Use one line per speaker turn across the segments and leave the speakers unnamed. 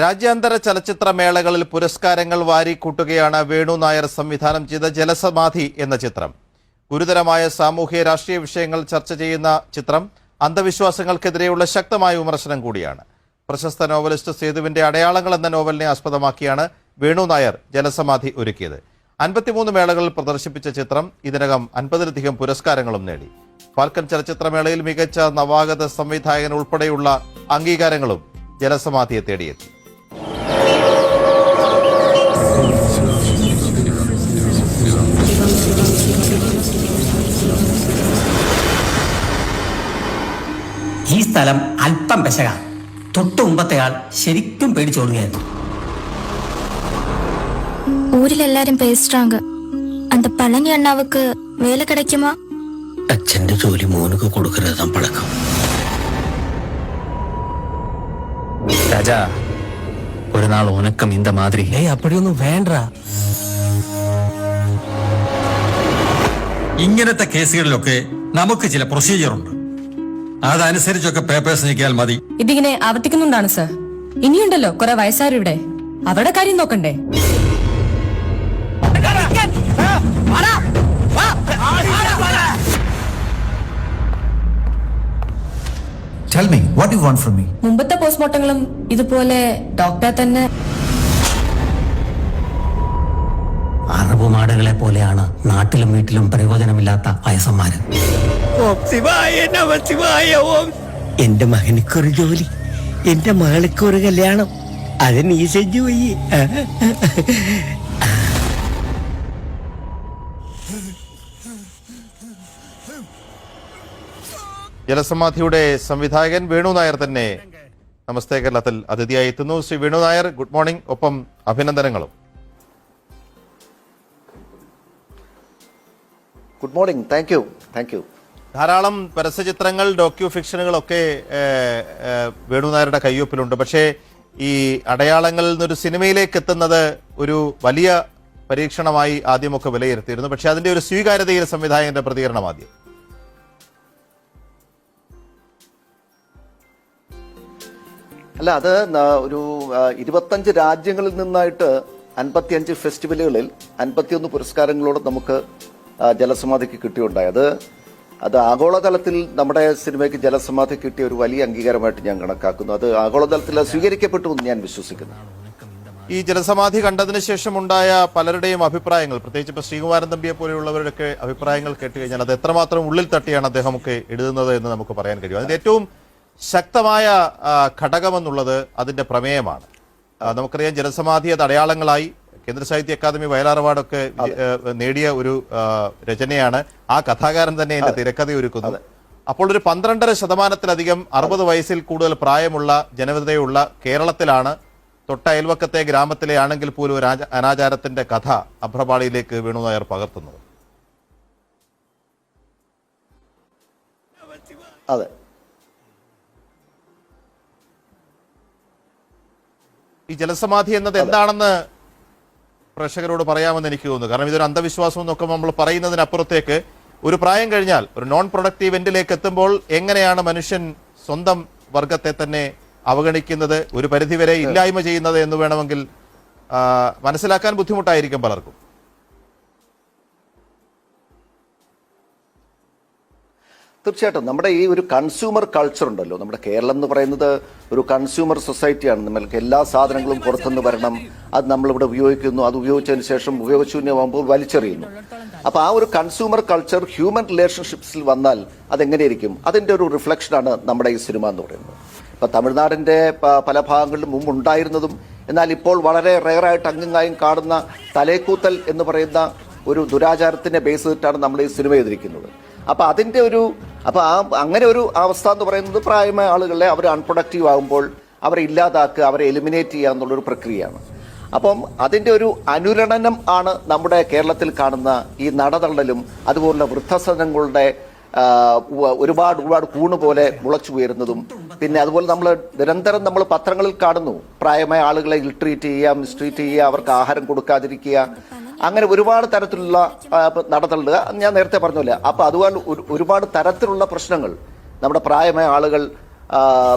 രാജ്യാന്തര ചലച്ചിത്ര മേളകളിൽ പുരസ്കാരങ്ങൾ വാരിക്കൂട്ടുകയാണ് വേണു നായർ സംവിധാനം ചെയ്ത ജലസമാധി എന്ന ചിത്രം. ഗുരുതരമായ സാമൂഹ്യ രാഷ്ട്രീയ വിഷയങ്ങൾ ചർച്ച ചെയ്യുന്ന ചിത്രം അന്ധവിശ്വാസങ്ങൾക്കെതിരെയുള്ള ശക്തമായ വിമർശനം കൂടിയാണ്. പ്രശസ്ത നോവലിസ്റ്റ് സേതുവിന്റെ അടയാളങ്ങൾ എന്ന നോവലിനെ ആസ്പദമാക്കിയാണ് വേണു നായർ ജലസമാധി ഒരുക്കിയത്. 53 മേളകളിൽ പ്രദർശിപ്പിച്ച ചിത്രം ഇതിനകം 50-ലധികം പുരസ്കാരങ്ങളും നേടി. ഫാൽക്കൺ ചലച്ചിത്രമേളയിൽ മികച്ച നവാഗത സംവിധായകൻ ഉൾപ്പെടെയുള്ള അംഗീകാരങ്ങളും ജലസമാധിയെ തേടിയെത്തി.
ഈ സ്ഥലം അല്പം പെശക. തൊട്ടു മുമ്പത്തെയാൾ ശരിക്കും പേടിച്ചോടുകയായിരുന്നു.
ஊரில் எல்லாரும் பேசுறாங்க. அந்த பழனி அண்ணாவுக்கு வேலை கிடைக்குமா?
അച്ഛന്റെ ജോലി മോനുക്ക് കൊടുക്കരുതാൻ പഴക്കം.
രാജാ, ഒരു നാൾ ഉനക്കം ഇന്ത മാതിരി.
അപ്പടിയൊന്നും വേണ്ട.
ഇങ്ങനത്തെ കേസുകളിലൊക്കെ നമുക്ക് ചില പ്രൊസീജിയർ ഉണ്ട്. അതനുസരിച്ചൊക്കെ പേപ്പേഴ്സ് നീക്കിയാൽ മതി.
ഇതിങ്ങനെ ആവർത്തിക്കുന്നുണ്ടാണ് സർ. ഇനിയുണ്ടല്ലോ കുറെ വയസ്സാരിവിടെ. അവരുടെ കാര്യം നോക്കണ്ടേ?
Tell me, what do you want from me?
മുമ്പത്തെ പോസ്റ്റ്മോർട്ടങ്ങളും ഇതുപോലെ ഡോക്ടറെ തന്നെ.
അറബുമാടുകളെ പോലെയാണ് നാട്ടിലും വീട്ടിലും പ്രയോജനമില്ലാത്ത വയസ്സന്മാര്. എന്റെ മകനിക്കൊരു ജോലി, എന്റെ മകൾക്കൊരു കല്യാണം, അത് നീ സെഞ്ചു പോയി.
ജലസമാധിയുടെ സംവിധായകൻ വേണു നായർ തന്നെ നമസ്തേ കേരളത്തിൽ അതിഥിയായി എത്തുന്നു. Shri Venu Nair, good morning. ഒപ്പം അഭിനന്ദനങ്ങളും.
Good morning. Thank you.
ധാരാളം പരസ്യചിത്രങ്ങൾ, ഡോക്യു ഫിക്ഷനുകളൊക്കെ വേണു നായരുടെ കയ്യൊപ്പിലുണ്ട്. പക്ഷേ ഈ അടയാളങ്ങളിൽ നിന്നൊരു സിനിമയിലേക്ക് എത്തുന്നത് ഒരു വലിയ പരീക്ഷണമായി ആദ്യമൊക്കെ വിലയിരുത്തിയിരുന്നു. പക്ഷേ അതിന്റെ ഒരു സ്വീകാര്യതയിൽ സംവിധായകന്റെ പ്രതികരണം ആദ്യം.
അല്ല, അത് ഒരു 25 രാജ്യങ്ങളിൽ നിന്നായിട്ട് 55 ഫെസ്റ്റിവലുകളിൽ 51 പുരസ്കാരങ്ങളോട് നമുക്ക് ജലസമാധിക്ക് കിട്ടിയുണ്ടായി. അത് ആഗോളതലത്തിൽ നമ്മുടെ സിനിമയ്ക്ക് ജലസമാധി കിട്ടിയ ഒരു വലിയ അംഗീകാരമായിട്ട് ഞാൻ കണക്കാക്കുന്നു. അത് ആഗോളതലത്തിൽ സ്വീകരിക്കപ്പെട്ടു എന്ന് ഞാൻ വിശ്വസിക്കുന്നു.
ഈ ജലസമാധി കണ്ടതിന് ശേഷം ഉണ്ടായ പലരുടെയും അഭിപ്രായങ്ങൾ, പ്രത്യേകിച്ച് ഇപ്പൊ ശ്രീകുമാരൻ തമ്പിയെ പോലെയുള്ളവരുടെയൊക്കെ അഭിപ്രായങ്ങൾ കേട്ട് കഴിഞ്ഞാൽ അത് എത്രമാത്രം ഉള്ളിൽ തട്ടിയാണ് അദ്ദേഹമൊക്കെ എഴുതുന്നത് എന്ന് നമുക്ക് പറയാൻ കഴിയും. അതിന്റെ ഏറ്റവും ശക്തമായ ഘടകമെന്നുള്ളത് അതിന്റെ പ്രമേയമാണ്. നമുക്കറിയാം, ജലസമാധി അത് അടയാളങ്ങളായി കേന്ദ്ര സാഹിത്യ അക്കാദമി വയലാർ അവാർഡൊക്കെ നേടിയ ഒരു രചനയാണ്. ആ കഥാകാരൻ തന്നെ അതിന്റെ തിരക്കഥയൊരുക്കുന്നു. അപ്പോൾ ഒരു 12.5% 60 വയസ്സിൽ കൂടുതൽ പ്രായമുള്ള ജനതയുള്ള കേരളത്തിലാണ് തൊട്ട അയൽവക്കത്തെ ഗ്രാമത്തിലെ ആണെങ്കിൽ പോലും ഒരു അനാചാരത്തിന്റെ കഥ അഭ്രപാളിയിലേക്ക് വേണു നായർ പകർത്തുന്നത്.
അതെ,
ഈ ജലസമാധി എന്നത് എന്താണെന്ന് പ്രേക്ഷകരോട് പറയാമെന്ന് എനിക്ക് തോന്നുന്നു. കാരണം ഇതൊരു അന്ധവിശ്വാസം എന്നൊക്കെ നമ്മൾ പറയുന്നതിനപ്പുറത്തേക്ക് ഒരു പ്രായം കഴിഞ്ഞാൽ ഒരു നോൺ പ്രൊഡക്റ്റീവ് എൻഡിലേക്ക് എത്തുമ്പോൾ എങ്ങനെയാണ് മനുഷ്യൻ സ്വന്തം വർഗത്തെ തന്നെ അവഗണിക്കുന്നത്, ഒരു പരിധിവരെ ഇല്ലായ്മ ചെയ്യുന്നത് എന്ന് വേണമെങ്കിൽ മനസ്സിലാക്കാൻ ബുദ്ധിമുട്ടായിരിക്കും പലർക്കും.
തീർച്ചയായിട്ടും നമ്മുടെ ഈ ഒരു കൺസ്യൂമർ കൾച്ചർ ഉണ്ടല്ലോ, നമ്മുടെ കേരളം എന്ന് പറയുന്നത് ഒരു കൺസ്യൂമർ സൊസൈറ്റിയാണ്. നമ്മൾക്ക് എല്ലാ സാധനങ്ങളും പുറത്തുനിന്ന് വരണം, അത് നമ്മളിവിടെ ഉപയോഗിക്കുന്നു, അത് ഉപയോഗിച്ചതിന് ശേഷം ഉപയോഗശൂന്യമാകുമ്പോൾ വലിച്ചെറിയുന്നു. അപ്പോൾ ആ ഒരു കൺസ്യൂമർ കൾച്ചർ ഹ്യൂമൻ റിലേഷൻഷിപ്സിൽ വന്നാൽ അതെങ്ങനെയായിരിക്കും? അതിൻ്റെ ഒരു റിഫ്ലക്ഷനാണ് നമ്മുടെ ഈ സിനിമ എന്ന് പറയുന്നത്. ഇപ്പം തമിഴ്നാടിൻ്റെ പല ഭാഗങ്ങളിലും മുമ്പ് ഉണ്ടായിരുന്നതും എന്നാൽ ഇപ്പോൾ വളരെ റെയറായിട്ട് അങ്ങിങ്ങായും കാണുന്ന തലേക്കൂത്തൽ എന്ന് പറയുന്ന ഒരു ദുരാചാരത്തിനെ ബേസ് ചെയ്തിട്ടാണ് നമ്മൾ ഈ സിനിമ ചെയ്തിരിക്കുന്നത്. അപ്പോൾ അതിൻ്റെ അങ്ങനെ ഒരു അവസ്ഥ എന്ന് പറയുന്നത് പ്രായമായ ആളുകളെ അവർ അൺപ്രൊഡക്റ്റീവ് ആകുമ്പോൾ അവരെ ഇല്ലാതാക്കുക, അവരെ എലിമിനേറ്റ് ചെയ്യുക എന്നുള്ളൊരു പ്രക്രിയയാണ്. അപ്പം അതിൻ്റെ ഒരു അനുരണനം ആണ് നമ്മുടെ കേരളത്തിൽ കാണുന്ന ഈ നടതള്ളലും അതുപോലുള്ള വൃദ്ധസദനങ്ങളുടെ ഒരുപാട് കൂണ് പോലെ മുളച്ചു ഉയരുന്നതും. പിന്നെ അതുപോലെ നമ്മൾ നിരന്തരം നമ്മൾ പത്രങ്ങളിൽ കാണുന്നു, പ്രായമായ ആളുകളെ ഇൽട്രീറ്റ് ചെയ്യുക, മിസ്ട്രീറ്റ് ചെയ്യുക, അവർക്ക് ആഹാരം കൊടുക്കാതിരിക്കുക, അങ്ങനെ ഒരുപാട് തരത്തിലുള്ള നടത്തലുണ്ട്. ഞാൻ നേരത്തെ പറഞ്ഞില്ല. അപ്പോൾ അതുപോലെ ഒരുപാട് തരത്തിലുള്ള പ്രശ്നങ്ങൾ നമ്മുടെ പ്രായമായ ആളുകൾ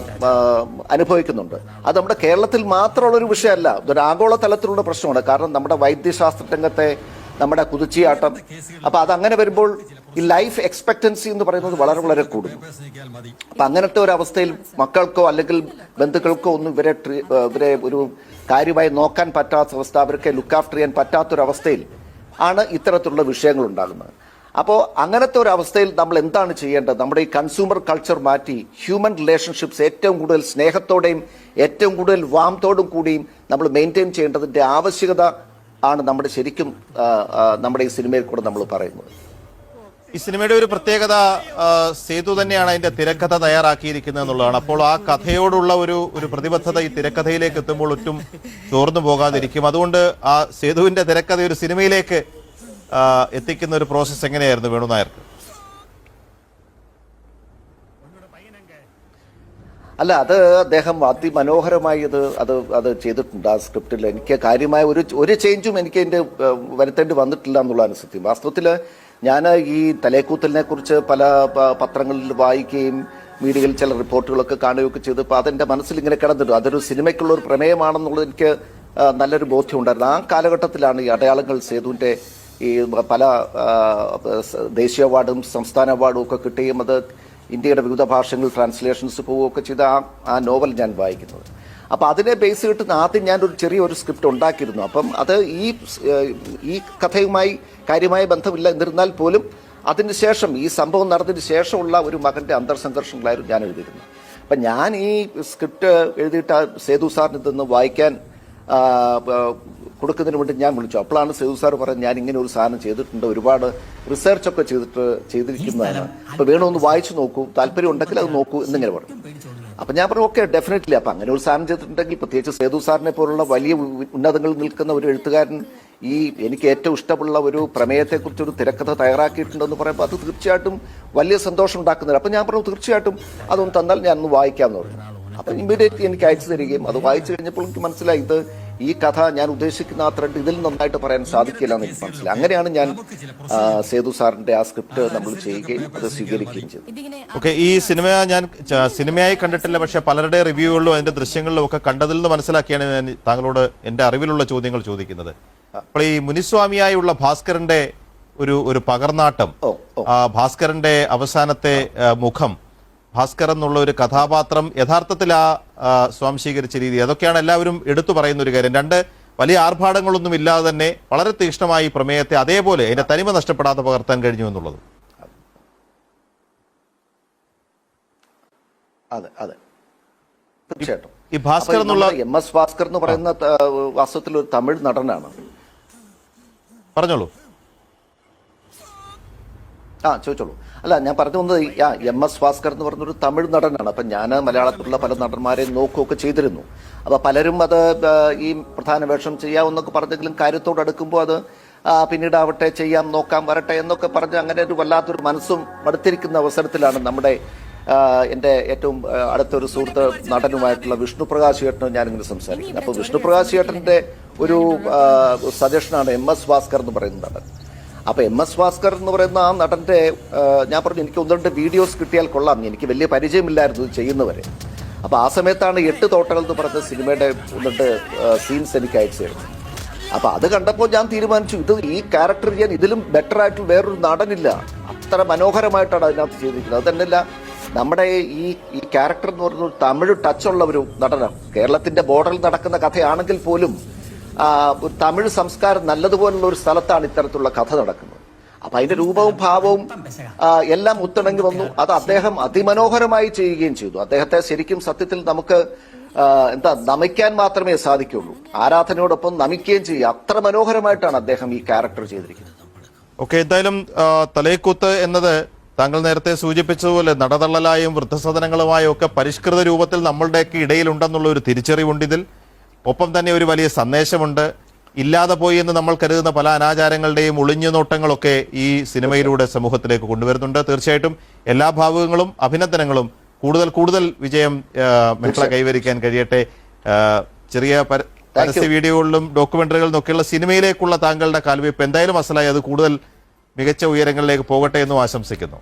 അനുഭവിക്കുന്നുണ്ട്. അത് നമ്മുടെ കേരളത്തിൽ മാത്രമുള്ളൊരു വിഷയമല്ല, ഇതൊരു ആഗോള തലത്തിലുള്ള പ്രശ്നമാണ്. കാരണം നമ്മുടെ വൈദ്യശാസ്ത്ര രംഗത്തെ നമ്മുടെ കുതിച്ചിയാട്ടം, അപ്പോൾ അതങ്ങനെ വരുമ്പോൾ ഈ ലൈഫ് എക്സ്പെക്ടൻസി എന്ന് പറയുന്നത് വളരെ വളരെ കൂടുന്നു. അപ്പം അങ്ങനത്തെ ഒരു അവസ്ഥയിൽ മക്കൾക്കോ അല്ലെങ്കിൽ ബന്ധുക്കൾക്കോ ഒന്നും ഇവരെ ഒരു കാര്യമായി നോക്കാൻ പറ്റാത്ത അവസ്ഥ, അവർക്ക് ലുക്ക് ആഫ്റ്റർ ചെയ്യാൻ പറ്റാത്തൊരവസ്ഥയിൽ ആണ് ഇത്തരത്തിലുള്ള വിഷയങ്ങൾ ഉണ്ടാകുന്നത്. അപ്പോൾ അങ്ങനത്തെ ഒരു അവസ്ഥയിൽ നമ്മൾ എന്താണ് ചെയ്യേണ്ടത്? നമ്മുടെ ഈ കൺസ്യൂമർ കൾച്ചർ മാറ്റി ഹ്യൂമൻ റിലേഷൻഷിപ്സ് ഏറ്റവും കൂടുതൽ സ്നേഹത്തോടെയും ഏറ്റവും കൂടുതൽ വാമത്തോടും കൂടിയും നമ്മൾ മെയിൻറ്റെയിൻ ചെയ്യേണ്ടതിൻ്റെ ആവശ്യകത ആണ് നമ്മുടെ ശരിക്കും നമ്മുടെ ഈ സിനിമയിൽ കൂടെ നമ്മൾ പറയുന്നത്.
ഈ സിനിമയുടെ ഒരു പ്രത്യേകത സേതു തന്നെയാണ് അതിന്റെ തിരക്കഥ തയ്യാറാക്കിയിരിക്കുന്നത് എന്നുള്ളതാണ്. അപ്പോൾ ആ കഥയോടുള്ള ഒരു പ്രതിബദ്ധത ഈ തിരക്കഥയിലേക്ക് എത്തുമ്പോൾ ഒട്ടും ചോർന്നു പോകാതിരിക്കും. അതുകൊണ്ട് ആ സേതുവിന്റെ തിരക്കഥ ഒരു സിനിമയിലേക്ക് എത്തിക്കുന്ന ഒരു പ്രോസസ്സ് എങ്ങനെയായിരുന്നു വേണു നായർക്ക്?
അല്ല, അത് അദ്ദേഹം അതിമനോഹരമായി അത് ചെയ്തിട്ടുണ്ട് ആ സ്ക്രിപ്റ്റിൽ. എനിക്ക് കാര്യമായ ഒരു ചേഞ്ചും എനിക്ക് അതിൻ്റെ വരുത്തേണ്ടി വന്നിട്ടില്ല എന്നുള്ളതാണ് സത്യം. വാസ്തവത്തിൽ ഞാൻ ഈ തലേക്കൂത്തലിനെ കുറിച്ച് പല പത്രങ്ങളിൽ വായിക്കുകയും മീഡിയയിൽ ചില റിപ്പോർട്ടുകളൊക്കെ കാണുകയൊക്കെ ചെയ്തപ്പോൾ അതെൻ്റെ മനസ്സിൽ ഇങ്ങനെ കിടന്നിട്ടു. അതൊരു സിനിമയ്ക്കുള്ള ഒരു പ്രമേയമാണെന്നുള്ളത് എനിക്ക് നല്ലൊരു ബോധ്യം ഉണ്ടായിരുന്നു. ആ കാലഘട്ടത്തിലാണ് ഈ അടയാളങ്ങൾ സേതുവിൻ്റെ ഈ പല ദേശീയ അവാർഡും സംസ്ഥാന അവാർഡും ഒക്കെ കിട്ടുകയും അത് ഇന്ത്യയുടെ വിവിധ ഭാഷകളിൽ ട്രാൻസ്ലേഷൻസ് പോവുകയൊക്കെ ചെയ്ത ആ നോവൽ ഞാൻ വായിക്കുന്നത്. അപ്പോൾ അതിനെ ബേസ് കിട്ടുന്ന ആദ്യം ഞാനൊരു ചെറിയൊരു സ്ക്രിപ്റ്റ് ഉണ്ടാക്കിയിരുന്നു. അപ്പം അത് ഈ കഥയുമായി കാര്യമായ ബന്ധമില്ല. എന്നിരുന്നാൽ പോലും അതിന് ശേഷം ഈ സംഭവം നടന്നതിന് ശേഷമുള്ള ഒരു മകൻ്റെ അന്തർസംഘർഷങ്ങളായിരുന്നു ഞാൻ എഴുതിയിരുന്നത്. അപ്പം ഞാൻ ഈ സ്ക്രിപ്റ്റ് എഴുതിയിട്ട് സേതു സാറിന് ഇതൊന്ന് വായിക്കാൻ കൊടുക്കുന്നതിന് വേണ്ടി ഞാൻ വിളിച്ചു. അപ്പോഴാണ് സേതു സാർ പറഞ്ഞത്, ഞാൻ ഇങ്ങനെ ഒരു സാധനം ചെയ്തിട്ടുണ്ട്, ഒരുപാട് റിസർച്ചൊക്കെ ചെയ്തിരിക്കുന്നതാണ്, അപ്പോൾ വേണോ ഒന്ന് വായിച്ചു നോക്കൂ, താല്പര്യം ഉണ്ടെങ്കിൽ അത് നോക്കൂ എന്നിങ്ങനെ പറഞ്ഞു. അപ്പം ഞാൻ പറഞ്ഞു ഓക്കെ ഡെഫിനറ്റ്ലി. അപ്പം അങ്ങനെ ഒരു സാധനം ചെയ്തിട്ടുണ്ടെങ്കിൽ പ്രത്യേകിച്ച് സേതു സാറിനെ പോലുള്ള വലിയ ഉന്നതങ്ങളിൽ നിൽക്കുന്ന ഒരു എഴുത്തുകാരൻ ഈ എനിക്ക് ഏറ്റവും ഇഷ്ടമുള്ള ഒരു പ്രമേയത്തെക്കുറിച്ചൊരു തിരക്കഥ തയ്യാറാക്കിയിട്ടുണ്ടെന്ന് പറയുമ്പോൾ അത് തീർച്ചയായിട്ടും വലിയ സന്തോഷം ഉണ്ടാക്കുന്നില്ല. അപ്പം ഞാൻ പറഞ്ഞു തീർച്ചയായിട്ടും അതൊന്ന് തന്നാൽ ഞാൻ ഒന്ന് വായിക്കാമെന്ന് പറഞ്ഞു. അപ്പം ഇമ്മീഡിയറ്റ്ലി എനിക്ക് അയച്ചു തരികയും അത് വായിച്ചു കഴിഞ്ഞപ്പോൾ എനിക്ക് മനസ്സിലായി ഇത് ഈ കഥ ഞാൻ ഉദ്ദേശിക്കുന്ന ആ ത്രെഡ് ഇതിൽ നന്നായിട്ട് പറയാൻ സാധിക്കില്ല എന്ന് എനിക്ക് മനസ്സിലായി. അങ്ങനെയാണ് ഞാൻ സേതു സാറിന്റെ ആ സ്ക്രിപ്റ്റ് നമ്മൾ ചെയ്യുകയും അത് സ്വീകരിക്കുകയും ചെയ്തത്.
ഓക്കെ, ഈ സിനിമ ഞാൻ സിനിമയായി കണ്ടിട്ടില്ല, പക്ഷെ പലരുടെ റിവ്യൂകളിലും അതിന്റെ ദൃശ്യങ്ങളിലും ഒക്കെ കണ്ടതിൽ നിന്ന് മനസ്സിലാക്കിയാണ് ഞാൻ താങ്കളോട് എന്റെ അറിവിലുള്ള ചോദ്യങ്ങൾ ചോദിക്കുന്നത്. അപ്പോൾ ഈ മുനിസ്വാമിയായുള്ള ഭാസ്കരന്റെ ഒരു പകർനാട്ടം, ഭാസ്കരന്റെ അവസാനത്തെ മുഖം, ഭാസ്കർ എന്നുള്ള ഒരു കഥാപാത്രം യഥാർത്ഥത്തിൽ സ്വാംശീകരിച്ച രീതി, അതൊക്കെയാണ് എല്ലാവരും എടുത്തു പറയുന്ന ഒരു കാര്യം. രണ്ട് വലിയ ആർഭാടങ്ങളൊന്നും ഇല്ലാതെ തന്നെ വളരെ തീക്ഷ്ണമായി പ്രമേയത്തെ അതേപോലെ അതിന്റെ തനിമ നഷ്ടപ്പെടാതെ പകർത്താൻ കഴിഞ്ഞു എന്നുള്ളത്.
അതെ അതെ തീർച്ചയായിട്ടും.
ഈ ഭാസ്കർ എന്നുള്ള
MS ഭാസ്കർ എന്ന് പറയുന്ന വാസ്തവത്തിൽ ഒരു തമിഴ് നടനാണ്.
പറഞ്ഞോളൂ.
ചോദിച്ചോളൂ. അല്ല, ഞാൻ പറഞ്ഞു വന്നത് MS ഭാസ്കർ എന്ന് പറഞ്ഞൊരു തമിഴ് നടനാണ്. അപ്പം ഞാൻ മലയാളത്തിലുള്ള പല നടന്മാരെയും നോക്കുകയൊക്കെ ചെയ്തിരുന്നു. അപ്പോൾ പലരും അത് ഈ പ്രധാന വേഷം ചെയ്യാമെന്നൊക്കെ പറഞ്ഞെങ്കിലും കാര്യത്തോട് അടുക്കുമ്പോൾ അത് പിന്നീട് ആവട്ടെ, ചെയ്യാം, നോക്കാം, വരട്ടെ എന്നൊക്കെ പറഞ്ഞ് അങ്ങനെ ഒരു വല്ലാത്തൊരു മനസ്സും മടുത്തിരിക്കുന്ന അവസരത്തിലാണ് നമ്മുടെ എൻ്റെ ഏറ്റവും അടുത്തൊരു സുഹൃത്ത് നടനുമായിട്ടുള്ള വിഷ്ണുപ്രകാശ് ചേട്ടനും ഞാനിങ്ങനെ സംസാരിക്കുന്നത്. അപ്പോൾ വിഷ്ണുപ്രകാശ് ചേട്ടൻ്റെ ഒരു സജഷനാണ് MS ഭാസ്കർ എന്ന് പറയുന്ന നടൻ. അപ്പോൾ MS ഭാസ്കർ എന്ന് പറയുന്ന ആ നടൻ്റെ ഞാൻ പറഞ്ഞു എനിക്ക് 1-2 വീഡിയോസ് കിട്ടിയാൽ കൊള്ളാം, എനിക്ക് വലിയ പരിചയമില്ലായിരുന്നു ഇത് ചെയ്യുന്നവരെ. അപ്പോൾ ആ സമയത്താണ് 8 തോട്ടകൾ എന്ന് പറഞ്ഞ സിനിമയുടെ 1-2 സീൻസ് എനിക്ക് അയച്ചു തരുന്നത്. അപ്പോൾ അത് കണ്ടപ്പോൾ ഞാൻ തീരുമാനിച്ചു ഇത് ഈ ക്യാരക്ടർ ചെയ്യാൻ ഇതിലും ബെറ്റർ ആയിട്ട് വേറൊരു നടനില്ല, അത്ര മനോഹരമായിട്ടാണ് അതിനകത്ത് ചെയ്തിരിക്കുന്നത്. അത് തന്നെയല്ല നമ്മുടെ ഈ ക്യാരക്ടർ എന്ന് പറയുന്നത് തമിഴ് ടച്ചുള്ള ഒരു നടനാണ്. കേരളത്തിന്റെ ബോർഡറിൽ നടക്കുന്ന കഥയാണെങ്കിൽ പോലും ഒരു തമിഴ് സംസ്കാരം നല്ലതുപോലുള്ള ഒരു സ്ഥലത്താണ് ഇത്തരത്തിലുള്ള കഥ നടക്കുന്നത്. അപ്പൊ അതിന്റെ രൂപവും ഭാവവും എല്ലാം ഒത്തിണങ്ങി വന്നു. അത് അദ്ദേഹം അതിമനോഹരമായി ചെയ്യുകയും ചെയ്തു. അദ്ദേഹത്തെ ശരിക്കും സത്യത്തിൽ നമുക്ക് നമിക്കാൻ മാത്രമേ സാധിക്കുള്ളൂ. ആരാധനയോടൊപ്പം നമിക്കുകയും ചെയ്യുക. അത്ര മനോഹരമായിട്ടാണ് അദ്ദേഹം ഈ ക്യാരക്ടർ ചെയ്തിരിക്കുന്നത്.
ഓക്കെ, എന്തായാലും തലേക്കൂത്ത് എന്നത് താങ്കൾ നേരത്തെ സൂചിപ്പിച്ചതുപോലെ നടതള്ളലായും വൃദ്ധസദനങ്ങളുമായും ഒക്കെ പരിഷ്കൃത രൂപത്തിൽ നമ്മളുടെയൊക്കെ ഇടയിലുണ്ടെന്നുള്ള ഒരു തിരിച്ചറിവുണ്ട് ഇതിൽ. ഒപ്പം തന്നെ ഒരു വലിയ സന്ദേശമുണ്ട്. ഇല്ലാതെ പോയി എന്ന് നമ്മൾ കരുതുന്ന പല അനാചാരങ്ങളുടെയും ഒളിഞ്ഞുനോട്ടങ്ങളൊക്കെ ഈ സിനിമയിലൂടെ സമൂഹത്തിലേക്ക് കൊണ്ടുവരുന്നുണ്ട്. തീർച്ചയായിട്ടും എല്ലാ ഭാവുകങ്ങളും അഭിനന്ദനങ്ങളും. കൂടുതൽ വിജയം മെഹ്ള കൈവരിക്കാൻ കഴിയട്ടെ. ചെറിയ പരസ്യ വീഡിയോകളിലും ഡോക്യുമെന്ററികളിലും ഒക്കെയുള്ള സിനിമയിലേക്കുള്ള താങ്കളുടെ കാൽവയ്പ് എന്തായാലും അസലായി അത് കൂടുതൽ മികച്ച ഉയരങ്ങളിലേക്ക് പോകട്ടെ എന്നും ആശംസിക്കുന്നു.